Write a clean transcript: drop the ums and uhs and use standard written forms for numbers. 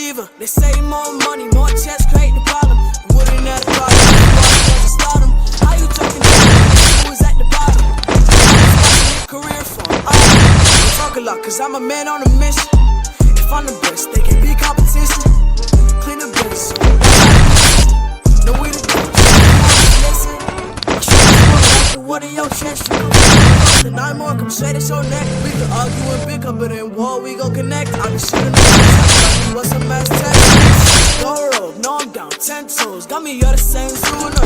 believer. They say more money, more checks create the problem. You wouldn't have thought it was start 'em. How you talking to me? Who was at the bottom? Career for I talk a lot, cause I'm a man on a mission. If I'm the best, they can be competition. Clean the base. No we the best. Listen. What in your chest? The 9 more come straight at your neck. We can argue and bicker, but in war we gon' connect. I can shoot another what's a mass test? Go rope, no I'm down 10 toes. Got me, you're the same zoo.